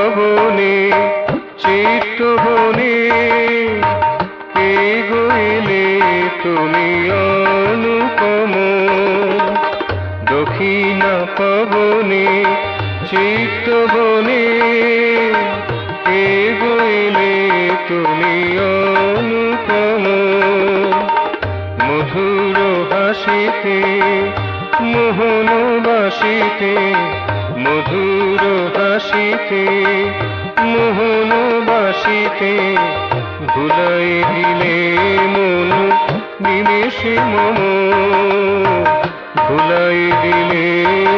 পবনে চিত্তবনে কে গইলে তুমি অনুপম। দক্ষিণা পবনে চিত্তবনে কে গইলে তুমি অনুপম। মধুর হাসিতে মোহন বাসিতে, মধুর হাসিতে মোহন বাসিতে ভুলাই দিলে মন নিমেষে মম। ভুলাই দিলে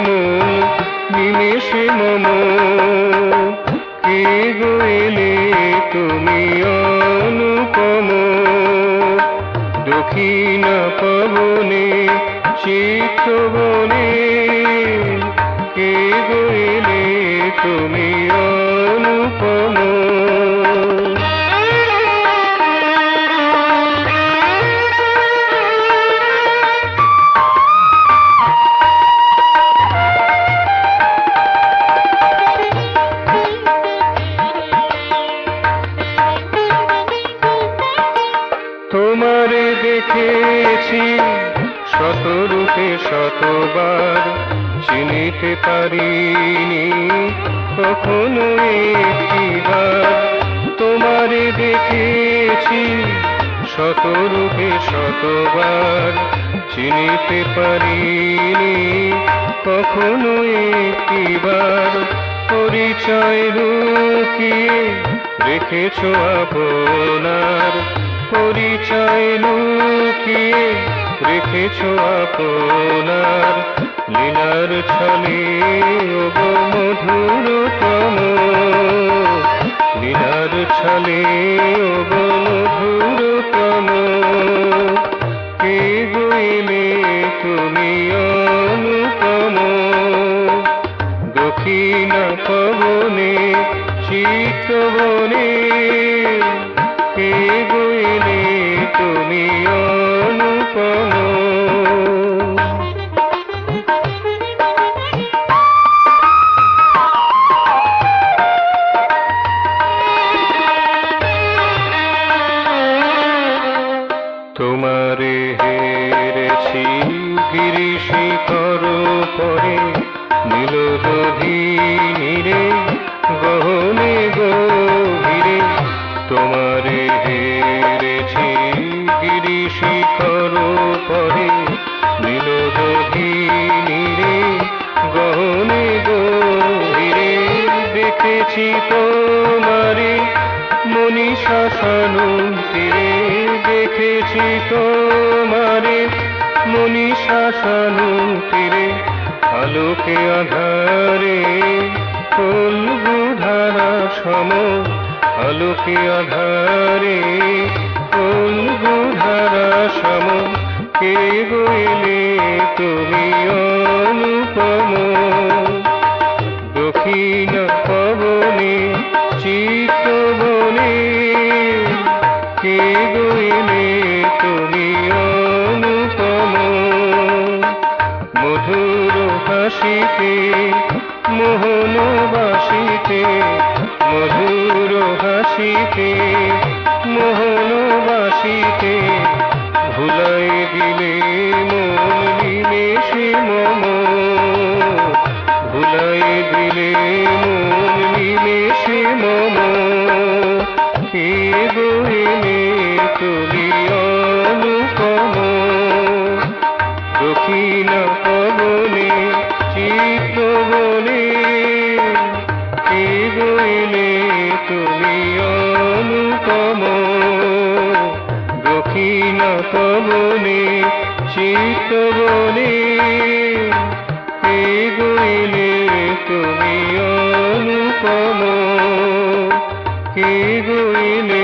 মন নিমেষে মম। কে গইলে তুমি অনুপম। দক্ষিণা পবনে চিত্তবনে কে গইলে তুমি অনুপম। তোমারে দেখেছি শতরূপে শতবার, চিনিতে পারিনি কখনো একটিবার। তোমারে দেখেছি শতরূপে শতবার, চিনিতে পারিনি কখনো একটিবার। পরিচয় লুকিয়ে রেখেছ আপনার, পরিচয় লুকিয়ে রেখেছ আপনার। লীলার ছলে ওগো মধুরতম, লীলার ছলে ওগো মধুরতম। কে গইলে তুমি অনুপম। দক্ষিণা পবনে চিত্তবনে কে গইলে তুমি অনুপম। তোমারে হেরেছি গিরিশিখর পরে, নীলদধিনীরে গহনে গভীরে। তোমারে হেরেছি গিরিশিখর পরে, নীলদধিনীরে গহনে গভীরে। দেখেছি তোমারে মনীষা সানুম তীরে, দেখেছি তোমারে মনীষা সানুম তীরে। আলোকে আধারে কলবুধারা সম, আলোকে আধারে কলবুধারা সম। কে গইলে তুমি অনুপম। দক্ষিণা পবনে চিত্তবনে কে গইলে তুমি অনুপম। মধুর হাসিতে মোহন বাসিতে, মধুর হাসিতে মোহন বাসিতে ভুলাই দিলে মন নিমেষে মম। ভুলাই দিলে মন নিমেষে মম। কে গইলে তুমি অনুপম। দক্ষিণা পবনে চিত্তবনে কে গইলে তুমি অনুপম। দক্ষিণা পবনে চিত্তবনে কে গইলে তুমি অনুপম। কে গইলে